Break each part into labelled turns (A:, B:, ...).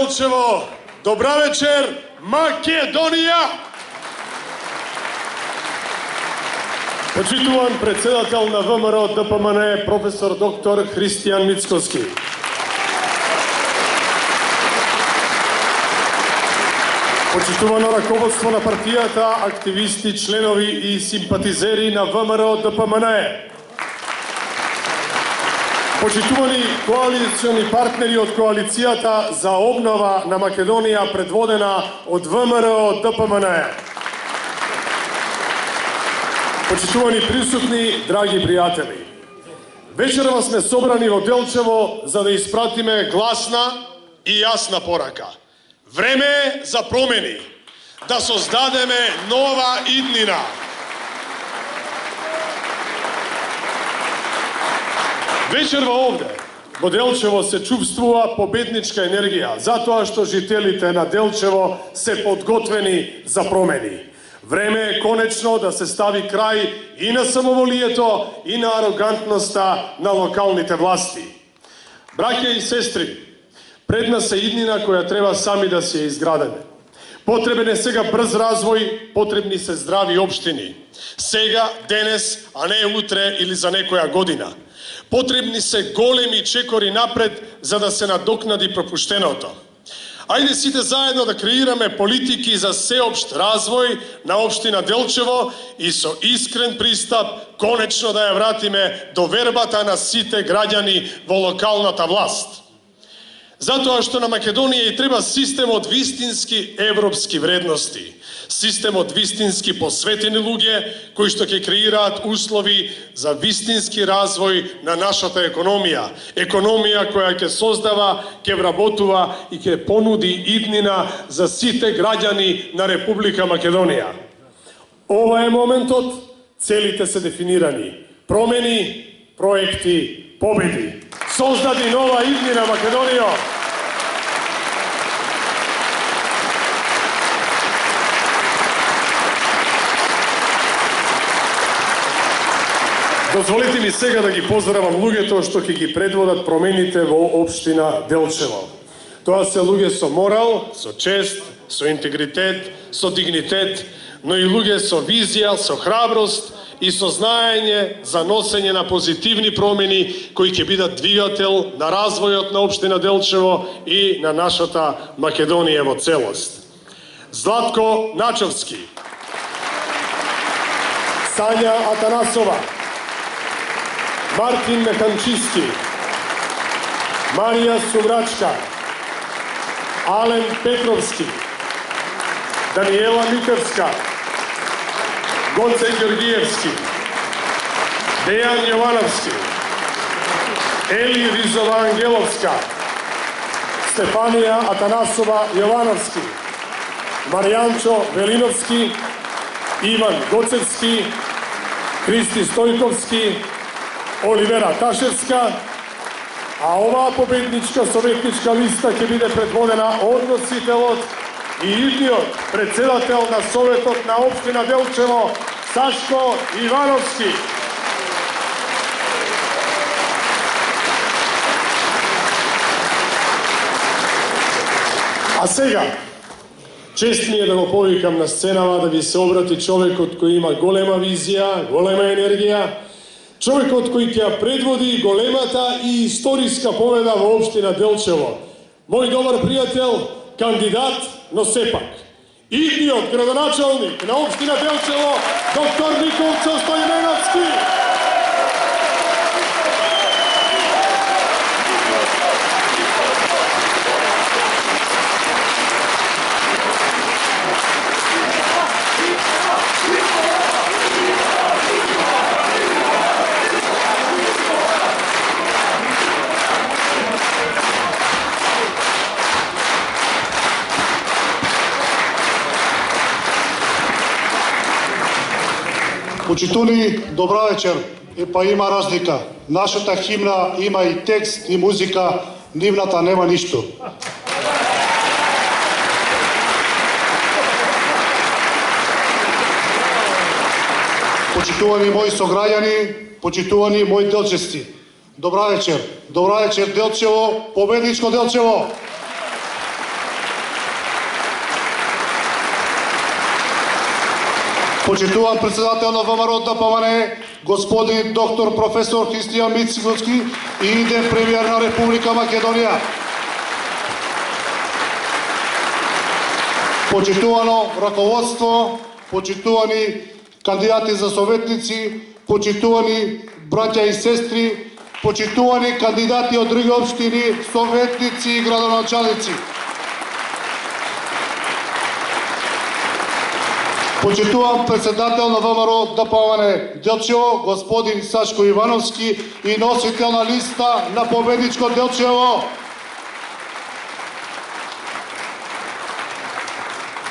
A: Делчево. Добра вечер, Македонија! Почитуван председател на ВМРО ДПМН професор доктор Христијан Мицкоски. Почитувано раководство на партијата, активисти, членови и симпатизери на ВМРО ДПМН. Почитувани коалициони партнери од коалицијата за обнова на Македонија предводена од ВМРО ДПМН. Почитувани присутни, драги пријатели. Вечерва сме собрани во Делчево за да испратиме гласна и јасна порака. Време е за промени, да создадеме нова иднина. Вечерва овде, во Делчево се чувствува победничка енергија, затоа што жителите на Делчево се подготвени за промени. Време е конечно да се стави крај и на самоволието и на арогантноста на локалните власти. Браќа и сестри, пред нас е иднина која треба сами да се изградеме. Потребен е сега брз развој, потребни се здрави општини. Сега, денес, а не утре или за некоја година. Потребни се големи чекори напред за да се надокнади пропуштеното. Ајде сите заедно да креираме политики за сеопшт развој на општина Делчево и со искрен пристап конечно да ја вратиме довербата на сите граѓани во локалната власт. Затоа што на Македонија и треба систем од вистински европски вредности, систем од вистински посветени луѓе кои што ќе креираат услови за вистински развој на нашата економија, економија која ќе создава, ќе вработува и ќе понуди иднина за сите граѓани на Република Македонија. Ова е моментот, целите се дефинирани. Промени, проекти, победи. Создади нова иднина Македонија. Дозволите ми сега да ги поздравам луѓето што ќе ги предводат промените во општина Делчево. Тоа се луѓе со морал, со чест, со интегритет, со дигнитет, но и луѓе со визија, со храброст и со знаење за носење на позитивни промени кои ќе бидат двигател на развојот на општина Делчево и на нашата Македонија во целост. Златко Начовски, Сања Атанасова, Мартин Механчиски, Марија Сумрачка, Ален Петровски, Даниела Митевска, Гоце Ѓоргиевски, Дејан Јовановски, Ели Ризова Ангеловска, Стефанија Атанасова Јовановски, Маријанчо Велиновски, Иван Гоцевски, Христи Стојковски, Оливера Ташевска, а оваа победничка советничка листа ќе биде предводена од носителот и идниот председател на Советот на општина Делчево, Сашко Ивановски. А сега, чест ми е да го повикам на сценава да ви се обрати човекот кој има голема визија, голема енергија, човекот кој ќе ја предводи големата и историска победа во општина Делчево. Мој добар пријател, кандидат, но сепак. Идниот градоначалник на општина Делчево, доктор Николчо Стојменовски.
B: Почитувани, добра вечер. Епа има разлика. Нашата химна има и текст и музика, нивната нема ништо. Почитувани мои сограѓани, почитувани мои делчевци. Добра вечер. Добра вечер Делчево, победничко Делчево. Почитуван председател на ВМРО ДПМН, господин доктор професор Христијан Мицкоски и иден премиер на Република Македонија. Почитувано раководство, почитувани кандидати за советници, почитувани браќа и сестри, почитувани кандидати од други општини, советници и градоначалници. Почитуван председател на ВМРО ДПМН Делчево, господин Сашко Ивановски и носител на листа на победничко Делчево.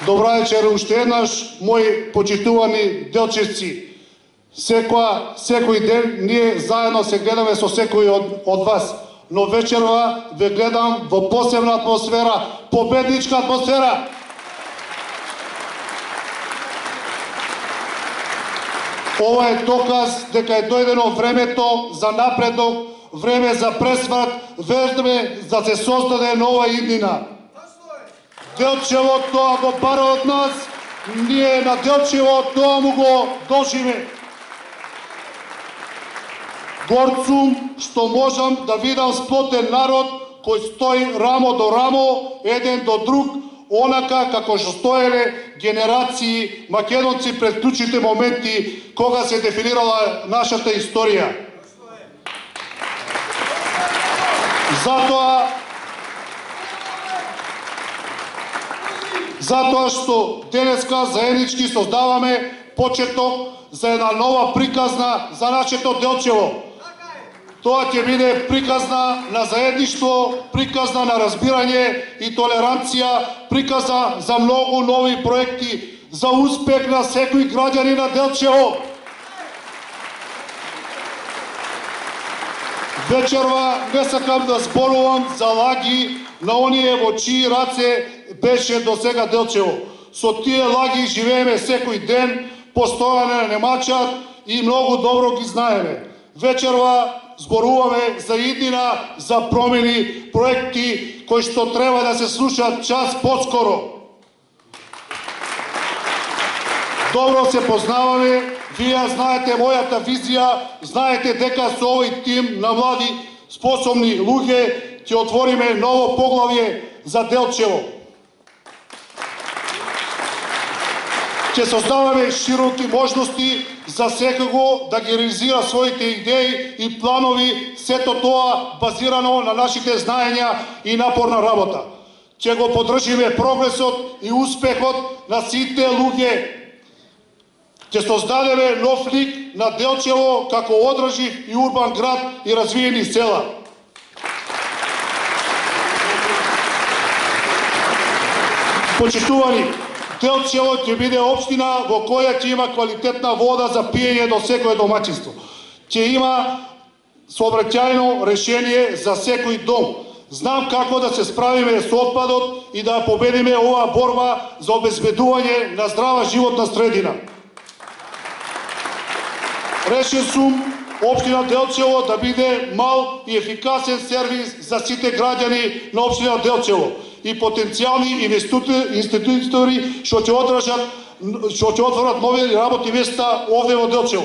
B: Добра вечер уште еднаш, мои почитувани делчевци. Секој ден ние заедно се гледаме со секој од вас, но вечерва ве гледам во посебна атмосфера, победничка атмосфера. Ова е доказ дека е дојдено времето за напредок, време за пресврат, време да се создаде нова иднина. Делчево тоа го бара од нас, ние на Делчево тоа му го должиме. Горд сум што можам да видам сплотен народ кој стои рамо до рамо, еден до друг, онака како што стоеле генерации македонци пред клучните моменти кога се дефинирала нашата историја. Затоа што денеска заеднички создаваме почеток за една нова приказна за нашето Делчево. Тоа ќе биде приказна на заедништво, приказна на разбирање и толеранција, приказна за многу нови проекти, за успех на секој граѓанин на Делчево. Вечерва не сакам да зборувам за лаги на оние во чии раце беше до сега Делчево. Со тие лаги живееме секој ден, постојано не мачат и многу добро ги знаеме. Вечерва зборуваме за иднина, за промени, проекти кои што треба да се слушаат час поскоро. Добро се познаваме, вие знаете мојата визија, знаете дека со овој тим на млади, способни луѓе ќе отвориме ново поглавје за Делчево. Ќе создаваме широки можности за секого да ги реализира своите идеи и планови, сето тоа базирано на нашите знаења и напорна работа. Ќе го поддржиме прогресот и успехот на сите луѓе. Ќе создадеме нов лик на Делчево како одржив и урбан град и развиени села. Почитувани, Делчево ќе биде општина во која ќе има квалитетна вода за пиење до секое домаќинство. Ќе има сообраќајно решение за секој дом. Знам како да се справиме со отпадот и да победиме оваа борба за обезбедување на здрава животна средина. Решен сум општина Делчево да биде мал и ефикасен сервис за сите граѓани на општина Делчево и потенцијални инвеститори што ќе отворат нови работни места овде во Делчево.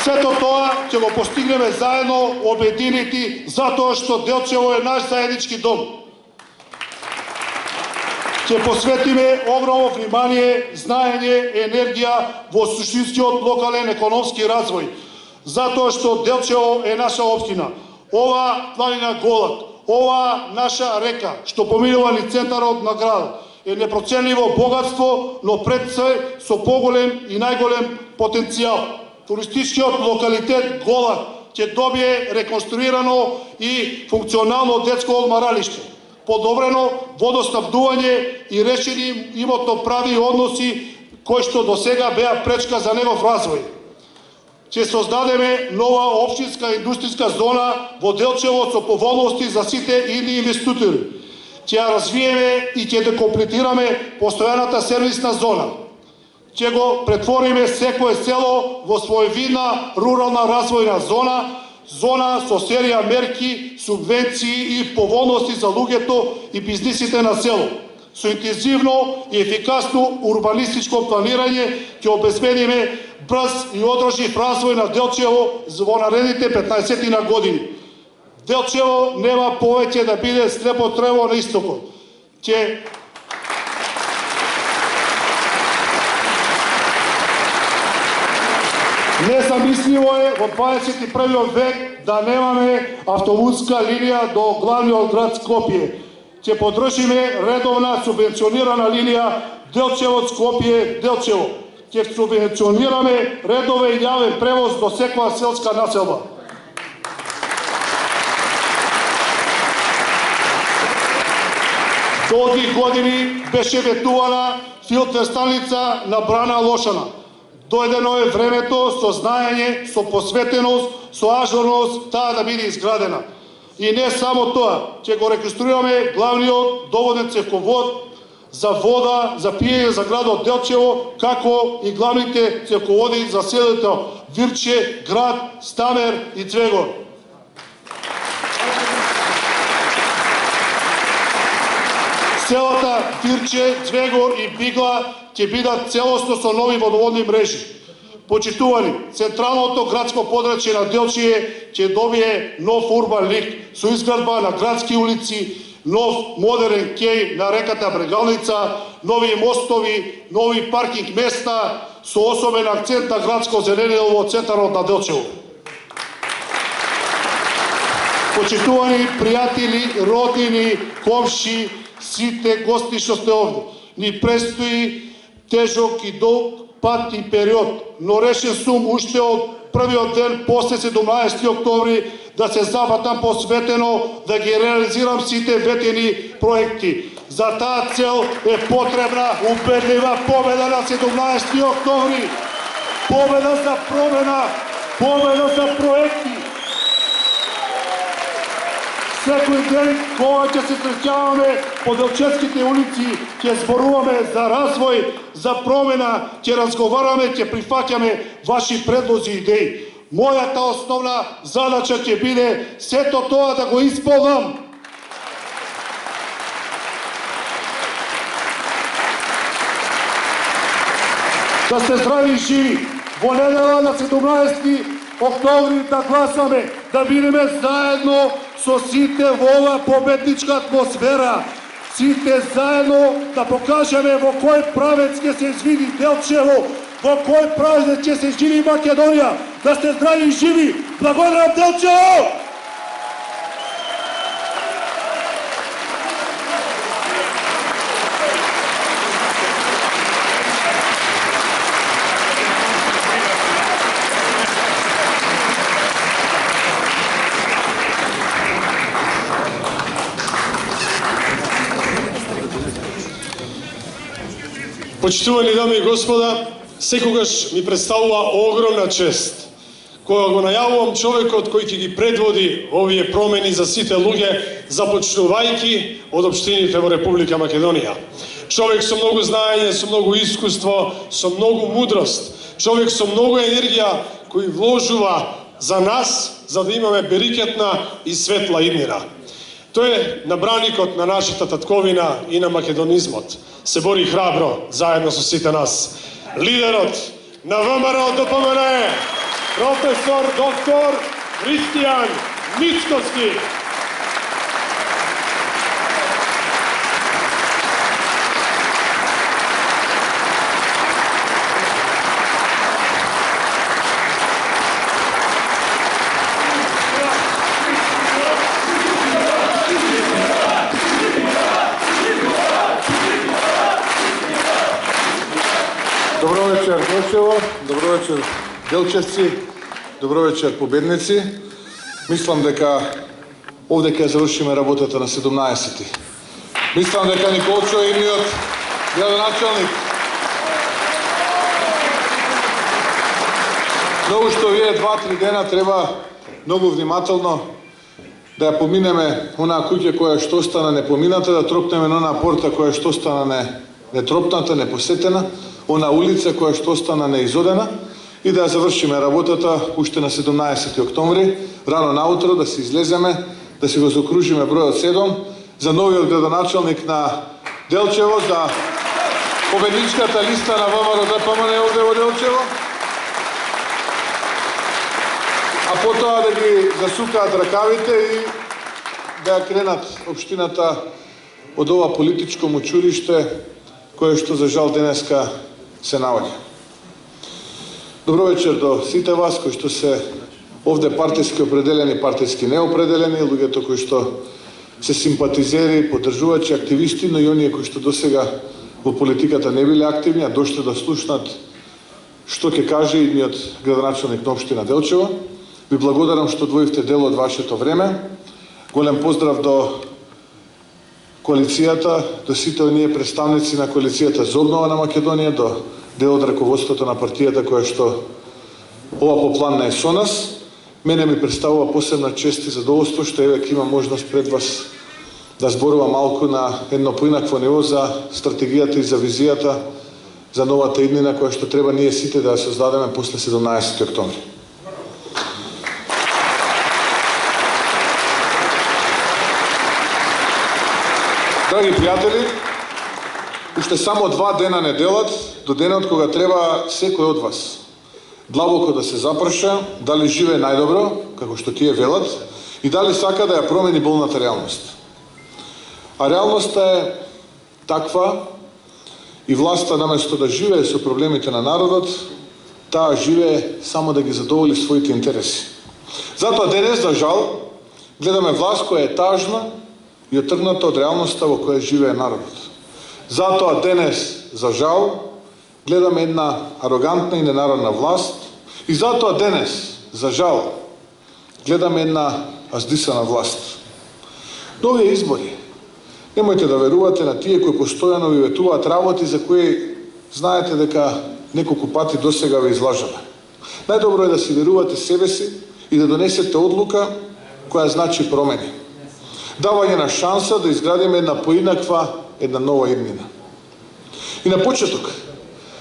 B: Сето тоа ќе го постигнеме заедно, обединети, затоа што Делчево е наш заеднички дом. Ќе посветиме огромно внимание, знаење, енергија во суштинскиот локален економски развој, затоа што Делчево е наша општина. Ова планина Голак, ова наша река, што поминува низ центарот на градот, е непроценливо богатство, но пред се со поголем и најголем потенцијал. Туристичкиот локалитет Голак ќе добие реконструирано и функционално детско одмаралиште, подобрено водоснабдување и решени имотно-правни односи кои што до сега беа пречка за негов развој. Ќе создадеме нова општинска индустријска зона во Делчево со поволности за сите идни инвеститори. Ќе ја развиеме и ќе декомплетираме постојаната сервисна зона. Ќе го претвориме секое село во своевидна рурална развојна зона со серија мерки, субвенции и поволности за луѓето и бизнисите на село. Со интензивно и ефикасно урбанистичко планирање ќе обезбедиме брз и одржлив развој на Делчево во наредните 15 години. Делчево нема повеќе да биде слепо трево на истокот. Незамисливо е во 21 век да немаме автобуска линија до главниот град Скопје. Ќе поддржиме редовна субвенционирана линија Делчево-Скопје-Делчево. Ќе субвенционираме редовен јавен превоз до секоја селска населба. До 2 години беше ветувана филтер станица на брана Лошана. Дојдено е времето со знаење, со посветеност, со ажурност таа да биде изградена. И не само тоа, ќе го реконструираме главниот доводен цевковод за вода, за пиење за градот Делчево, како и главните цевководи за селото Вирче, Град, Стамер и Цвегор. Селата Вирче, Цвегор и Бигла ќе бидат целосно со нови водоводни мрежи. Почитувани, централното градско подрачје на Делчие ќе добие нов урбан лик со изградба на градски улици, нов модерен кеј на реката Брегалница, нови мостови, нови паркинг места со особен акцент на градско зеленило во центарот на Делчево. Почитувани пријатели, роднини, комши, сите гости што сте овде, ни престои тежок и долг пат и период, но решен сум уште од првиот ден после 17 октомври да се запатам посветено да ги реализирам сите ветени проекти. За таа цел е потребна убедлива победа на 17 октомври, победа за промена, победа за проекти. Секој ден кога ќе се среќаваме по делчевските улици, ќе зборуваме за развој, за промена, ќе разговараме, ќе прифаќаме ваши предлози и идеи. Мојата основна задача ќе биде сето тоа да го исполнам. Да сте здрави и живи. Во недела на 17 октомври да гласаме, да бидеме заедно со сите во оваа победничка атмосфера. Сите заедно да покажеме во кој правец ќе се извиди Делчево, во кој правец ќе се извиди Македонија. Да сте здрави и живи. Благодарам Делчево!
A: Почитувани дами и господа, секогаш ми представува огромна чест кога го најавувам човекот кој ќе ги предводи овие промени за сите луѓе, започнувајќи од општините во Република Македонија. Човек со многу знаење, со многу искуство, со многу мудрост, човек со многу енергија кој вложува за нас, за да имаме берикетна и светла иднина. Тој е набраникот на нашата татковина и на македонизмот. Се бори храбро заедно со сите нас. Лидерот на ВМРО ДПМН, професор доктор Христијан Мицкоски.
C: Добро вечер, Делчево, добро вечер, делчевци, добро вечер, победници. Мислам дека овде ќе завршиме работата на 17-ти. Мислам дека Николчо е имниот градоначалник. Многу што вие 2-3 дена треба многу внимателно да ја поминеме онаа куќа која што остана непомината, да тропнеме на онаа порта која што остана нетропната, непосетена, она улица која што остана неизодена и да завршиме работата уште на 17 октомври, рано наутро да се излеземе, да се го закружиме бројот 7 за новиот градоначалник на Делчево за победничката листа на ВМРО ДПМН овде во Делчево. А потоа да ги засукаат ракавите и да ја кренат општината од ова политичко мучуриште кое што за жал денеска се наоѓа. Добро вечер до сите вас кои што се овде партиски определени, партиски неопределени, луѓето кои што се симпатизери, поддржувачи, активисти, но и оние кои што досега во политиката не биле активни, а дошле да слушнат што ќе каже идниот градоначалник на општина Делчево. Ви благодарам што одвоивте дел од вашето време. Голем поздрав до коалицијата, до сите оние представници на коалицијата за обнова на Македонија, до дел од раководството на партијата која што ова попланна е со нас. Мене ми представува посебна чест и задоволство што еве има можност пред вас да зборува малку на едно поинакво ниво за стратегијата и за визијата за новата иднина која што треба ние сите да ја создадеме после 17 октомври. Драги пријатели, уште само 2 дена не делат до денот кога треба секој од вас длабоко да се запраша дали живее најдобро, како што тие велат, и дали сака да ја промени болната реалност. А реалноста е таква и власта наместо да живее со проблемите на народот, таа живее само да ги задоволи своите интереси. Затоа денес, за жал, гледаме власт која е тажна и отргната од реалноста во која живее народот. Затоа денес, за жал, гледаме една арогантна и ненародна власт и затоа денес, за жал, гледаме една аздисана власт. Нови избори. Немојте да верувате на тие кои постојано ви ветуваат работи за кои знаете дека неколку пати досега ве излажале. Најдобро е да си верувате себе си и да донесете одлука која значи промени. Давање на шанса да изградиме една поинаква, една нова иднина. И на почеток,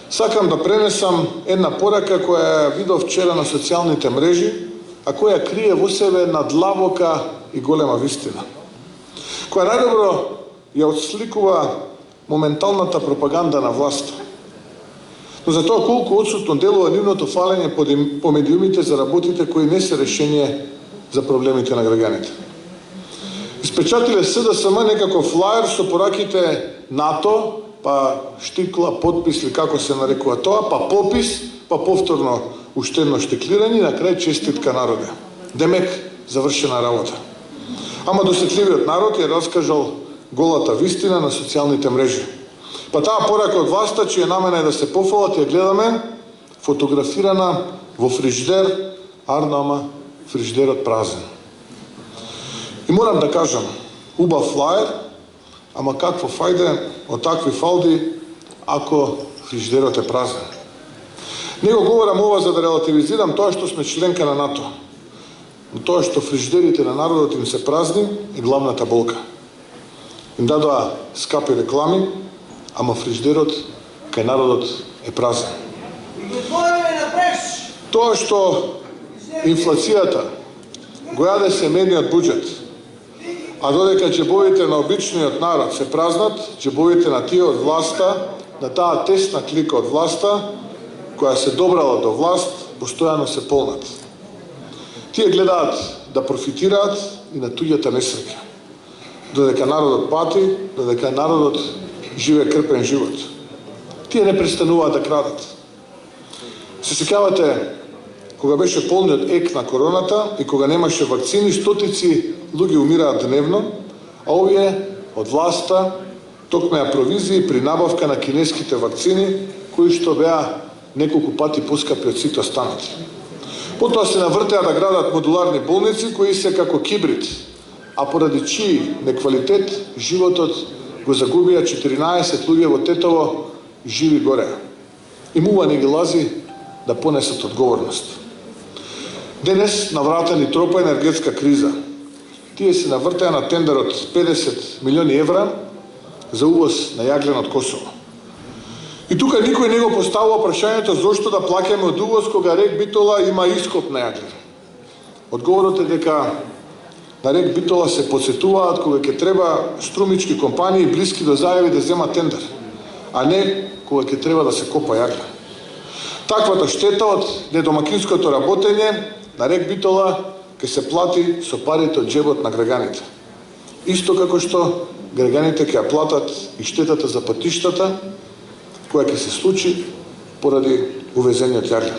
C: сакам да пренесам една порака која ја видов вчера на социјалните мрежи, а која крие во себе една длабока и голема вистина, која најдобро ја отсликува моменталната пропаганда на власта. Но за тоа колку отсутно делува нивното фалење по медиумите за работите кои не се решение за проблемите на граѓаните. Испечатиле СДСМ некаков флаер со пораките НАТО, па штикла, подпис или како се нарекува тоа, па попис, па повторно уште едно штиклирање и на крај честитка народе. Демек, завршена работа. Ама досетливиот народ ја раскажал голата вистина на социјалните мрежи. Па таа порака од власта, чија намена е да се пофалат, ја гледаме фотографирана во фриждер, ама фриждерот празен. И морам да кажам, убав флаер, ама какво фајде од такви фалди ако фриждерот е празен. Не го говорам ова за да релативизирам тоа што сме членка на НАТО. Но тоа што фриждерите на народот им се празни е главната болка. Им дадоа скапи реклами, ама фриждерот кај народот е празен. Тоа што инфлацијата го јаде семејниот буџет, а додека џебовите на обичниот народ се празнат, џебовите на тие од власта, на таа тесна клика од власта, која се добрала до власт, постојано се полнат. Тие гледаат да профитираат и на туѓата несреќа. Додека народот пати, додека народот живее крпен живот. Тие не престануваат да крадат. Се сеќавате кога беше полниот ек на короната и кога немаше вакцини, стотици луѓе умираат дневно, а овие од власта токмеа провизии при набавка на кинеските вакцини, кои што беа неколку пати поскапи од сите останати. Потоа се навртеа да градат модуларни болници кои се како кибрид, а поради чии неквалитет животот го загубија 14 луѓе во Тетово живи горе. И мува не ги лази да понесат одговорност. Денес на врата ни тропа енергетска криза. Тие се навртеа на тендер од 50 милиони евра за увоз на јаглен од Косово. И тука никој не го поставува прашањето зошто да плаќаме од увоз кога рек Битола има ископ на јаглен. Одговорот е дека на рек Битола се подсетуваат кога ќе треба струмички компании блиски до зајави да земат тендер, а не кога ќе треба да се копа јагла. Таквата штета од недомакинското работење на рек Битола ќе се плати со парите од џебот на граѓаните. Исто како што граѓаните ќе ја платат и штетата за патиштата која ќе се случи поради увезениот јагла.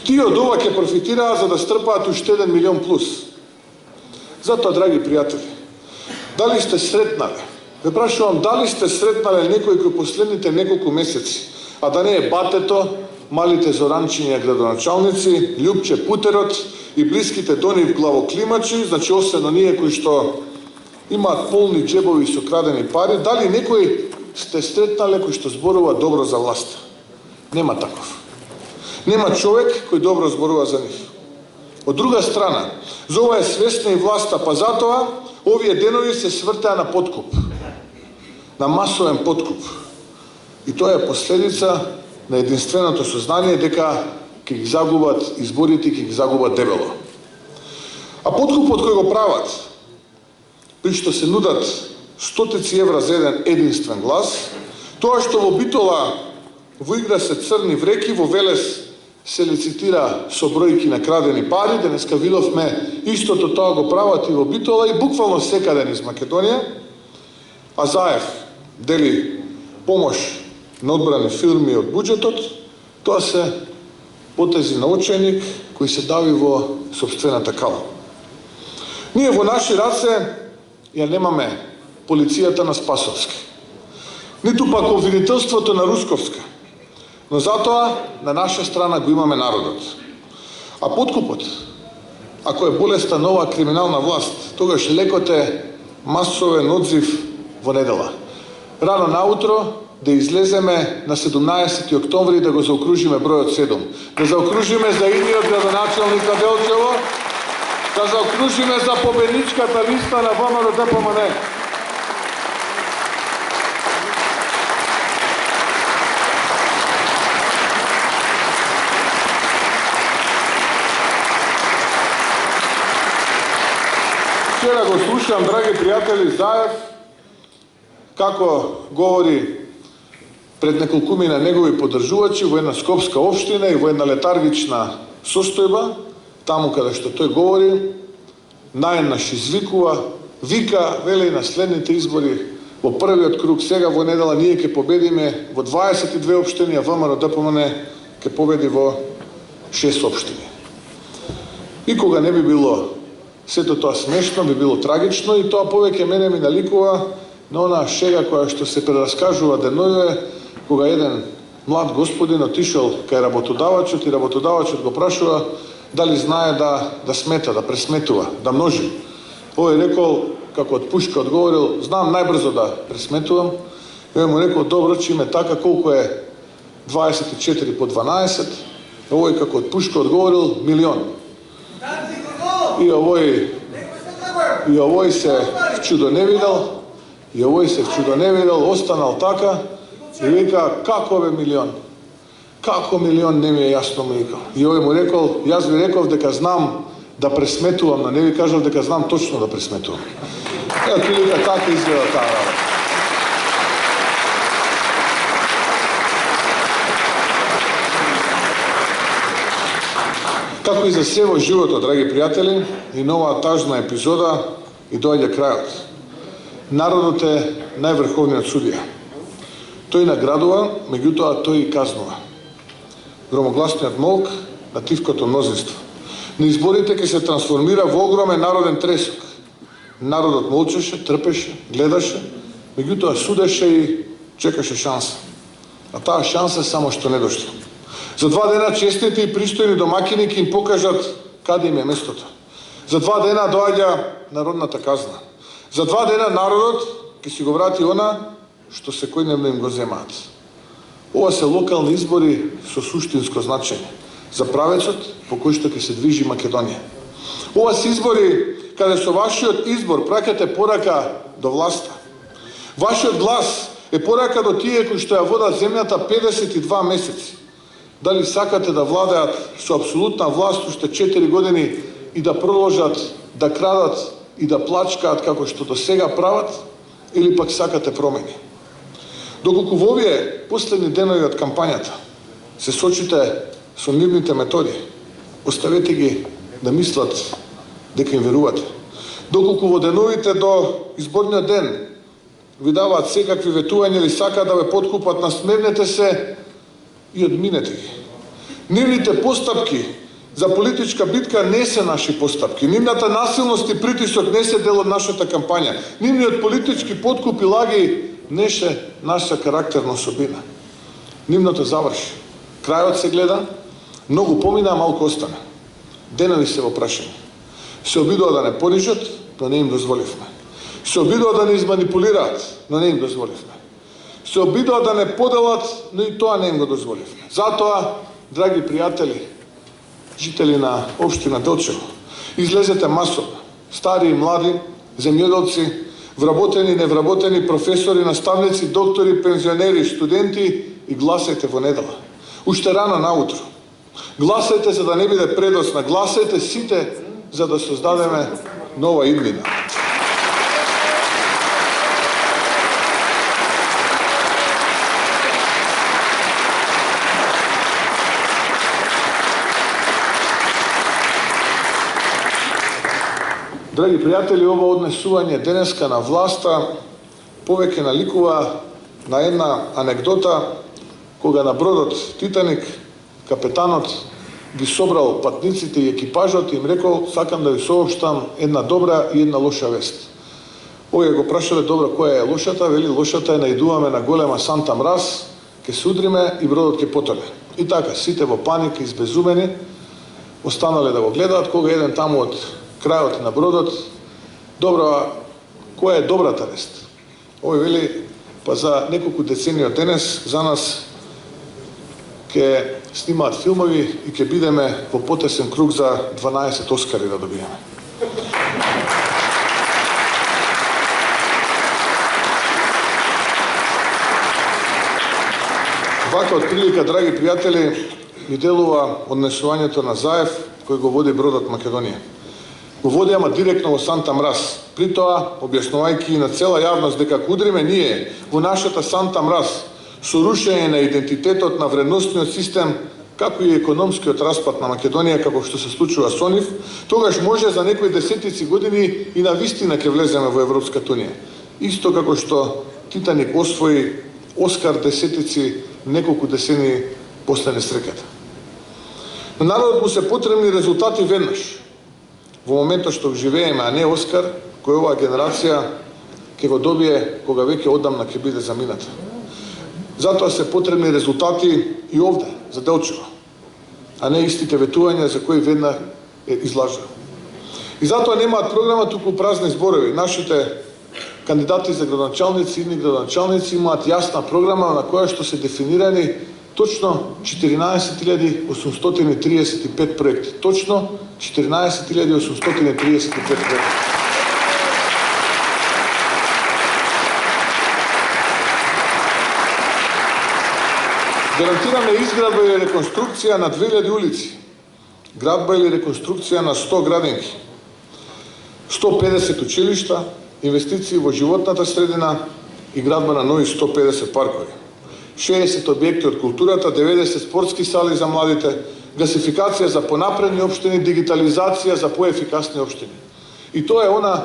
C: Тие од ова ќе профитираат за да стрпаат уште 1 милион плюс. Затоа, драги пријатели, дали сте сретнале? Ве прашувам, дали сте сретнале некој кој последните неколку месеци, а да не е Батето, малите Зоранчиња градоначалници, Љупче Путерот и блиските до нив главоклимачи, значи освен оние кои што имаат полни џебови со крадени пари, дали некој сте сретнале кој што зборува добро за власта? Нема таков. Нема човек кој добро зборува за нив. Од друга страна, за ова е свесна и власта, па затоа овие денови се свртеа на подкуп. На масовен подкуп. И тоа е последица на единственото сознание дека ќе ги загубат изборите и ќе ги загубат дебело. А подкупот кој го прават, при што се нудат стотици евра за единствен глас, тоа што во Битола во игра се црни вреки, во Велес се лицитира со бројки на крадени пари, денеска видовме истото тоа го прават и во Битола и буквално секаде низ Македонија, а Заев дели помош на одбрани фирми од буџетот, тоа се потези на оченик кои се дави во сопствената кала. Ние во наши раце ја немаме полицијата на Спасовски, ниту пак обвинителството на Русковска, но затоа на наша страна го имаме народот. А подкупот, ако е болеста нова криминална власт, тогаш лекот е масовен одзив во недела. Рано наутро да излеземе на 17 октомври да го заокружиме бројот 7. Да заокружиме за идниот градоначалник на Делчево, да заокружиме за победничката листа на ВМРО-ДПМН. Вчера го слушам, драги пријатели, Заев, како говори пред неколкумина негови поддржувачи во една скопска општина и во една летаргична состојба, таму каде што тој говори, најнаш извикува, вика, вели на следните избори во првиот круг сега во недела ние ќе победиме во 22 општини, а ВМРО-ДПМН ќе победи во 6 општини. И кога не би било сето тоа смешно, би било трагично и тоа повеќе мене ми наликува на она шега која што се прераскажува деновиве, кога еден млад господин отишол кај работодавачот и работодавачот го прашува дали знае да смета, да пресметува, да множи. Овој рекол, како од пушка одговорил, знам најбрзо да пресметувам. И овој му рекол, добро, че име така, колку е 24 по 12, овој како од пушка одговорил, милион. И овој се вчудо не видел, останал така и вика, како бе милион? Како милион, не ми е јасно, му викал. И овој му рекол, јас ви реков дека знам да пресметувам, но не ви кажав дека знам точно да пресметувам. Ето вика, така изгледа таа работа. Како и за се во животот, драги пријатели, и на оваа тажна епизода и доаѓа крајот. Народот е најврховниот судија. Тој наградува, меѓутоа тој и казнува. Громогласниот молк на тивкото мнозинство. На изборите ќе се трансформира во огромен народен тресок. Народот молчеше, трпеше, гледаше, меѓутоа судеше и чекаше шанса. А таа шанса само што не дошла. За 2 дена честните и пристојни домакини ќе им покажат каде им е местото. За 2 дена доаѓа народната казна. За 2 дена народот ќе си го врати она што секојдневно им го земаат. Ова се локални избори со суштинско значење за правецот по кој што ќе се движи Македонија. Ова се избори каде со вашиот избор праќате порака до власта. Вашиот глас е порака до тие кои што ја водат земјата 52 месеци. Дали сакате да владеат со апсолутна власт уште 4 години и да продолжат да крадат и да плачкаат како што до сега прават, или пак сакате промени. Доколку во овие последни денови од кампањата се сочите со нивните методи, оставете ги да мислат дека им верувате. Доколку во деновите до изборниот ден ви даваат секакви ветувања или сакаат да ве подкупат, насмевнете се и одминете ги. Нивните постапки за политичка битка не се наши постапки. Нивната насилност и притисок не се дел од нашата кампања. Нивниот политички подкуп и лаги не се наша карактерна особина. Нивното заврши. Крајот се гледа, многу помина, малку остана. Денови се во прашање. Се обидува да не понижат, но не им дозволивме. Се обидува да не изманипулираат, но не им дозволивме. Се обидува да не поделат, но и тоа не им го дозволивме. Затоа, драги пријатели, жители на општина Делчево, излезете масовно, стари и млади, земјоделци, вработени и невработени, професори, наставници, доктори, пензионери, студенти и гласајте во недела. Уште рано наутро. Гласајте за да не биде предосна. Гласајте сите за да создадеме нова иднина. Драги пријатели, ова однесување денеска на власта повеќе наликува на една анекдота кога на бродот Титаник капетанот ги собрал патниците и екипажот и им рекол: сакам да ви соопштам една добра и една лоша вест. Овие го прашале: добро, која е лошата? Вели: лошата е наидуваме на голема санта мраз, ке се удриме и бродот ке потоне. И така, сите во паника, избезумени, останале да го гледаат, кога еден таму од крајот на бродот: добро, која е добрата вест? Овој вели: па за неколку децении од денес за нас ќе снимаат филмови и ќе бидеме во потесен круг за 12 Оскари да добиеме. Вака од прилика, драги пријатели, ми делува однесувањето на Заев кој го води бродот Македонија. Го води ама директно во Санта Мраз. При тоа, објаснувајќи на цела јавност дека ако удриме ние во нашата Санта Мраз со рушење на идентитетот на вредностниот систем, како и економскиот распад на Македонија, како што се случува со нив, тогаш може за некои десетици години и на вистина ќе влеземе во Европската унија. Исто како што Титаник освои Оскар десетици неколку десени после несреќата. На народот му се потребни резултати веднаш. Во моментот што живееме, а не Оскар, кој оваа генерација ќе го добие кога веќе одамна ќе биде замината. Затоа се потребни резултати и овде, за Делчево, а не истите ветувања за кои веднаш излажа. И затоа немаат програма, туку празни зборови. Нашите кандидати за градоначалници и градоначалници имаат јасна програма на која што се дефинирани точно 14.835 проекти. Точно 14.835 проекти. Гарантираме изградба или реконструкција на 2000 улици, градба или реконструкција на 100 градинки, 150 училишта, инвестиции во животната средина и градба на нови 150 паркови, 60 објекти од културата, 90 спортски сали за младите, гасификација за понапредни општини, дигитализација за поефикасни општини. И тоа е она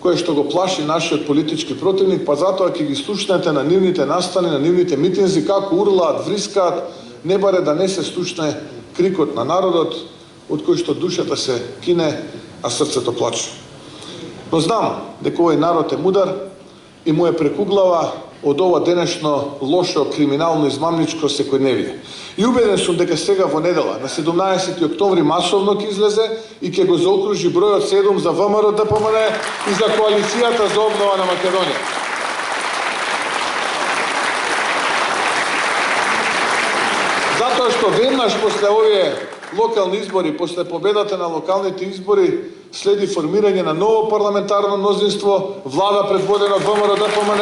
C: кое што го плаши нашиот политички противник, па затоа ќе ги слушнете на нивните настани, на нивните митинзи, како урлаат, врискаат, не баре да не се слушне крикот на народот, од кој што душата се кине, а срцето плаче. Но знам дека овој народ е мудар и му е прекуглава од ова денешно лошо, криминално, измамничко секојдневие. И убеден сум дека сега во недела, на 17 октомври, масовно ќе излезе и ќе го заокружи бројот 7 за ВМРО ДПМН и за коалицијата за обнова на Македонија. Затоа што веднаш после овие локални избори, после победата на локалните избори, следи формирање на ново парламентарно мнозинство, влада предводена од ВМРО ДПМН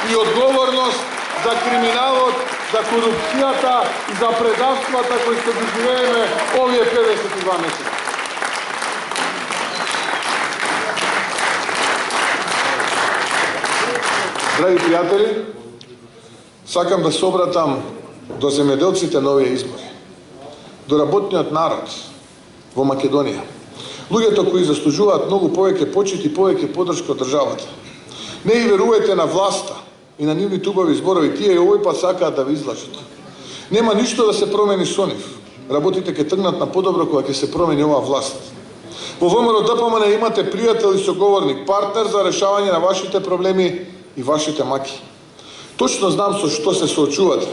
C: и одговорност за криминалот, за корупцијата и за предавствата кои што ги живееме овие 52 месеци. Драги пријатели, сакам да се обратам до земјоделците на овие избори, до работниот народ во Македонија, луѓето кои заслужуваат многу повеќе почит и повеќе поддршка од државата. Не и верувајте на власта и на нивните убави зборови, тие и овој пат сакаат да ви излажат. Нема ништо да се промени со нив. Работите ќе тргнат на подобро кога ќе се промени оваа власт. Во ВМРО ДПМН имате пријател и соговорник, партнер за решавање на вашите проблеми и вашите маки. Точно знам со што се соочувате.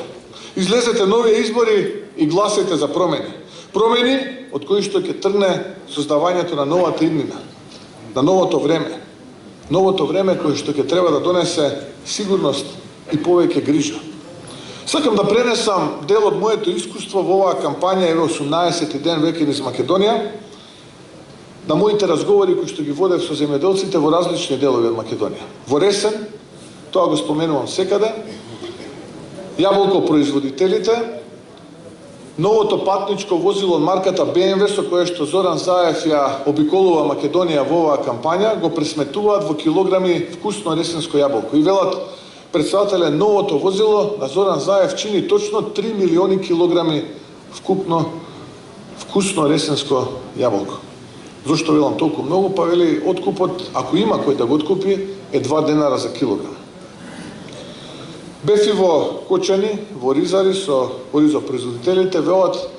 C: Излезете нови избори и гласајте за промени. Промени од кои што ќе тргне создавањето на новата иднина, на новото време. Новото време кој што ќе треба да донесе сигурност и повеќе грижа. Сакам да пренесам дел од моето искуство во оваа кампања, еве 18 ден веќе низ Македонија, на моите разговори кои што ги водев со земјоделците во различни делови од Македонија. Во Ресен, тоа го споменувам секаде, јаболкопроизводителите, новото патничко возило од марката BMW со кое што Зоран Заев ја обиколува Македонија во оваа кампања, го пресметуваат во килограми вкусно ресенско јаболко. И велат представителе, новото возило на Зоран Заев чини точно 3 милиони килограми вкусно ресенско јаболко. Зошто велам толку многу? Па вели, откупот, ако има кој да го откупи, е 2 денара за килограм. Бев и во Кочани, во Ризари, со ризопроизводителите, велат,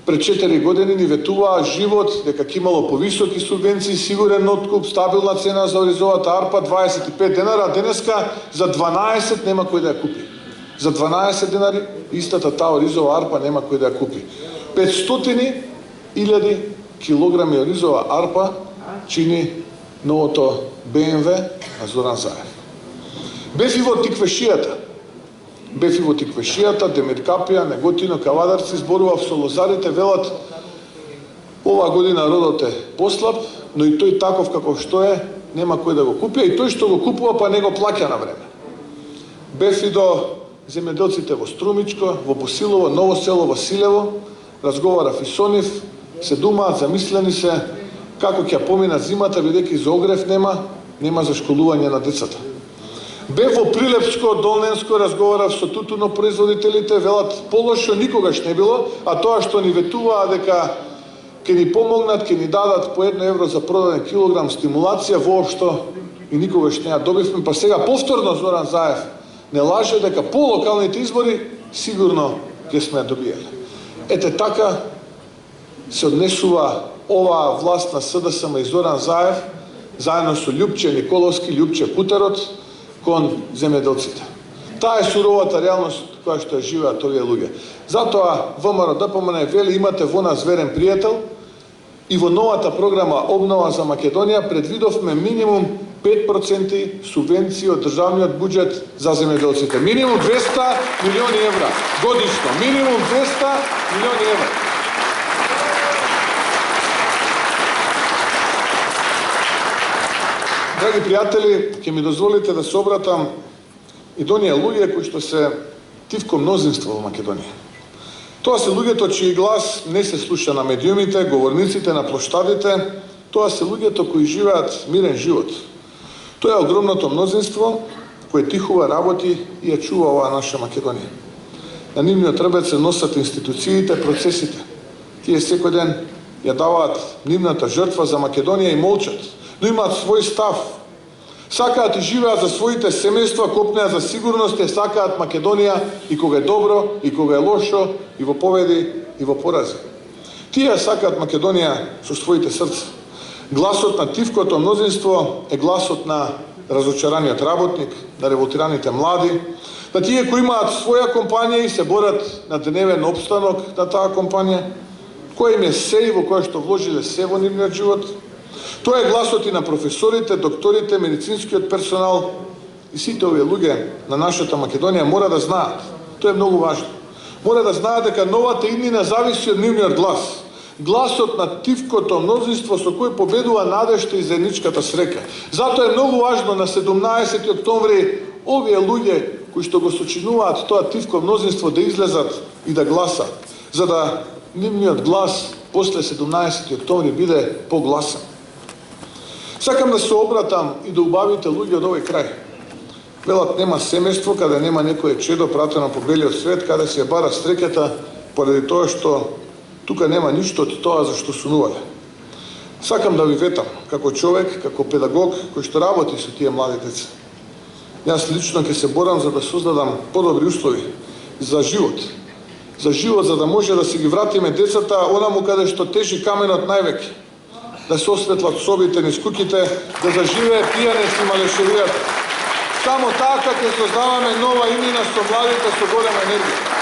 C: пред 4 години ни ветуваа живот, дека ќе имало повисоки субвенции, сигурен откуп, стабилна цена за оризовата арпа, 25 денара, а денеска за 12 нема кој да ја купи. За 12 денари истата таа оризова арпа нема кој да ја купи. 500.000 килограми оризова арпа чини новото BMW на Зоран Заев. Бев и во Тиквешијата, Демиркапија, Неготино, Кавадарци, зборував со лозарите, велат, оваа година родот е послаб, но и тој таков каков што е, нема кој да го купи, и тој што го купува па не го плаќа на време. Бев и до земјоделците во Струмичко, во Босилово, Ново село, Василево, разговарав и со нив, се думаат, замислени се, како ќе помина зимата, бидејќи за огрев нема за школување на децата. Бев во Прилепско, Долненско, разговарав со тутунопроизводителите, велат, полошо никогаш не било, а тоа што ни ветуваа дека ќе ни помогнат, ќе ни дадат по 1 евро за продаден килограм стимулација, воопшто и никогаш не ја добивме, па сега повторно Зоран Заев не лаже дека по локалните избори сигурно ќе сме ја добиеле. Ете така се однесува оваа власт на СДСМ и Зоран Заев, заедно со Љупче Николовски, Љупче Путерот, кон земјоделците. Таа е суровата реалност која што ја живеат овие луѓе. Затоа ВМРО ДПМН вели, имате во нас верен пријател и во новата програма Обнова за Македонија предвидовме минимум 5% субвенции од државниот буџет за земјоделците. Минимум 200 милиони евра годишно. Минимум 200 милиони евра. Драги пријатели, ќе ми дозволите да се обратам и до оние луѓе кои што се тивко мнозинство во Македонија. Тоа се луѓето чиј глас не се слуша на медиумите, говорниците на плоштадите, тоа се луѓето кои живеат мирен живот. Тоа е огромното мнозинство кое тихува, работи и ја чува оваа наша Македонија. На нивниот рбец се носат институциите, процесите. Тие секој ден ја даваат нивната жртва за Македонија и молчат, но имаат свој став. Сакаат и живеат за своите семејства, копнеат за сигурност, и сакаат Македонија и кога е добро, и кога е лошо, и во победи, и во порази. Тие сакаат Македонија со своите срца. Гласот на тивкото мнозинство е гласот на разочараниот работник, на револтираните млади, на тие кои имаат своја компанија и се борат на дневен опстанок на таа компанија, кој им е се и во која што вложиле се во нивниот живот. Тоа е гласот и на професорите, докторите, медицинскиот персонал и сите овие луѓе на нашата Македонија мора да знаат. Тоа е многу важно. Мора да знаат дека новата иднина зависи од нивниот глас. Гласот на тивкото мнозинство со кој победува надежта и заедничката среќа. Затоа е многу важно на 17 октомври овие луѓе кои што го сочинуваат тоа тивко мнозинство да излезат и да гласат, за да нивниот глас после 17 октомври биде погласен. Сакам да се обратам и до убавите луѓе од овој крај. Велат нема семејство каде нема некое чедо пратено по белиот свет, каде се бара стреката поради тоа што тука нема ништо од тоа за што сунувале. Сакам да ви ветам, како човек, како педагог, кој што работи со тие млади деца. Јас лично ќе се борам за да создадам подобри услови за живот. За живот, за да може да си ги вратиме децата онаму каде што тежи каменот највеќе. Да се осветлат собите низ куќите, да заживее пијанец и малешевијата. Само така ќе создаваме нова иднина со младите со голема енергија.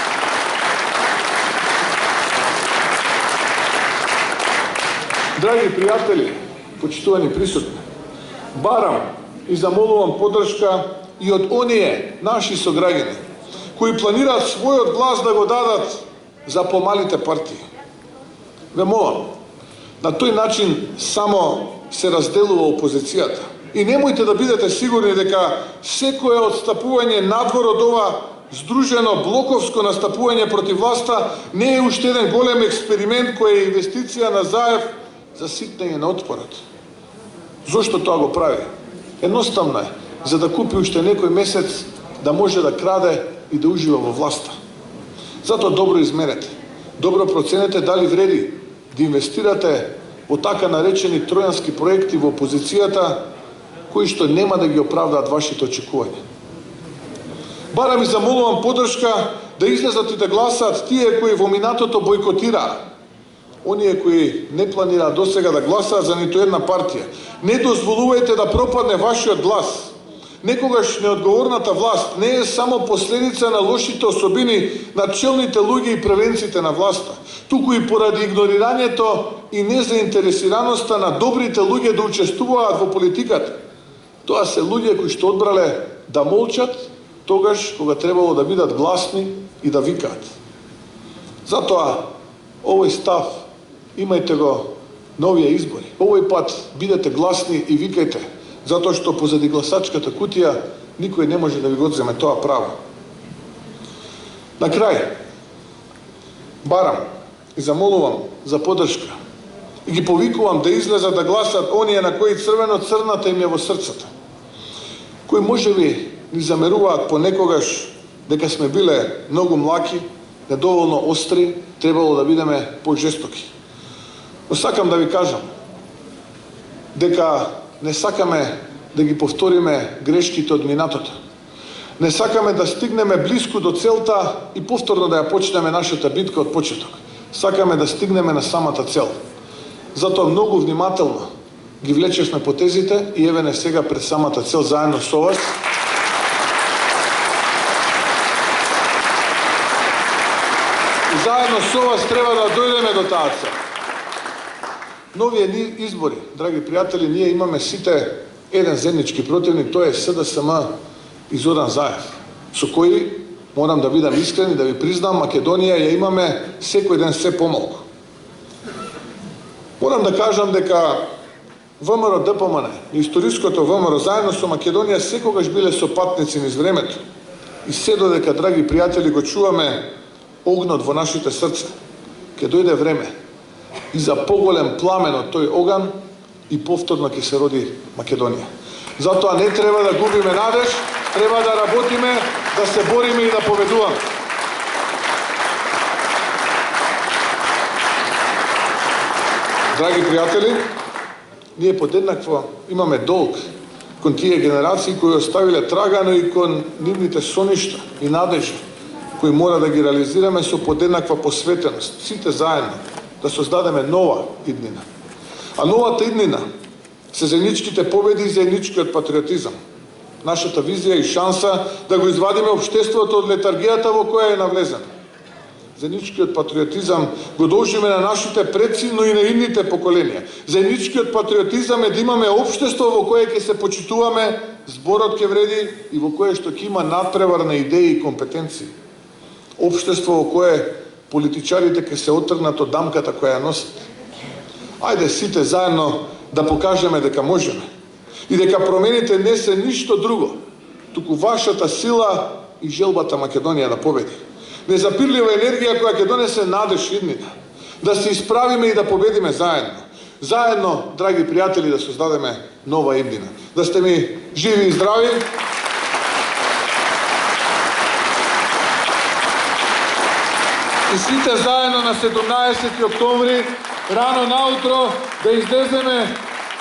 C: Драги пријатели, почитувани присутни, барам и замолувам поддршка и од оние наши сограѓани кои планираат својот глас да го дадат за помалите партии. Ве молам, на тој начин само се разделува опозицијата. И немојте да бидете сигурни дека секое отстапување надвор од ова здружено блоковско настапување против власта не е уште еден голем експеримент кој е инвестиција на Заев за ситнење на отпорот. Зошто тоа го прави? Едноставно е, за да купи уште некој месец да може да краде и да ужива во власта. Затоа добро измерете, добро проценете дали вреди да инвестирате во така наречени тројански проекти во опозицијата, кои што нема да ги оправдаат вашите очекувања. Барам и замолувам поддршка да излезат и да гласаат тие кои во минатото бойкотираа, оние кои не планираат досега да гласаат за ниту една партија. Не дозволувајте да пропадне вашиот глас. Некогаш неодговорната власт не е само последица на лошите особини на челните луѓе и превенците на власта, туку и поради игнорирањето и незаинтересираноста на добрите луѓе да учествуваат во политиката. Тоа се луѓе кои што одбрале да молчат тогаш кога требало да бидат гласни и да викаат. Затоа овој став имајте го на овие избори. Овој пат бидете гласни и викајте, затоа што позади гласачката кутија никој не може да ви го одземе тоа право. На крај, барам и замолувам за поддршка и ги повикувам да излезат да гласат оние на кои црвено-црната им е во срцата, кои можеби ни замеруваат понекогаш дека сме биле многу млаки, недоволно остри, требало да бидеме пожестоки. Но сакам да ви кажам дека не сакаме да ги повториме грешките од минатото. Не сакаме да стигнеме близко до целта и повторно да ја почнеме нашата битка од почеток. Сакаме да стигнеме на самата цел. Затоа многу внимателно ги влечевме потезите и еве не сега пред самата цел заедно со вас. И заедно со вас треба да дојдеме до таа цел. Новие избори, драги пријатели, ние имаме сите еден заеднички противник, тоа е СДСМ и Зоран Заев, со кои, морам да бидам искрен и да ви признам, Македонија ја имаме секој ден се помалку. Морам да кажам дека ВМРО ДПМН и историското ВМРО заедно со Македонија секогаш биле сопатници низ времето. И се додека, драги пријатели, го чуваме огнот во нашите срца, ќе дојде време и за поголем пламен од тој оган и повторно ќе се роди Македонија. Затоа не треба да губиме надеж, треба да работиме, да се бориме и да победуваме. Драги пријатели, ние подеднакво имаме долг кон тие генерации кои оставиле трага, но и кон нивните соништа и надежи, кои мора да ги реализираме со подеднаква посветеност, сите заедно, да создадеме нова иднина. А новата иднина се заедничките победи и заедничкиот патриотизам. Нашата визија и шанса да го извадиме општеството од летаргијата во која е навлезено. Заедничкиот патриотизам го должиме на нашите предци, но и на идните поколенија. Заедничкиот патриотизам е да имаме општество во кое ќе се почитуваме, зборот ќе вреди и во кое што ќе има надпревар на идеи и компетенции. Општество во кое политичарите ќе се отргнат од дамката која ја носат. Ајде сите заедно да покажеме дека можеме и дека промените не се ништо друго, туку вашата сила и желбата Македонија да победи. Незапирлива енергија која ќе донесе надеж иднина. Да се исправиме и да победиме заедно. Заедно, драги пријатели, да создадеме нова иднина. Да сте ми живи и здрави. и сите заедно на 17 октомври, рано наутро, да излеземе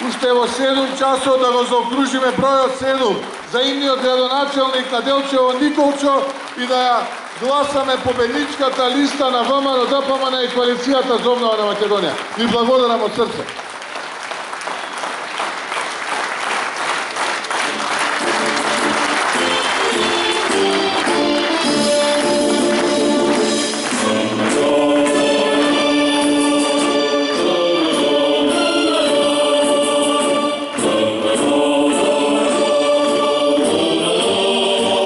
C: уште во 7 часот, да го заокружиме бројот 7 за идниот градоначелник на Делчево Николчо и да ја гласаме победничката листа на ВМРО, ДПМН и коалицијата за обнова на Македонија. Ви благодарам од срце.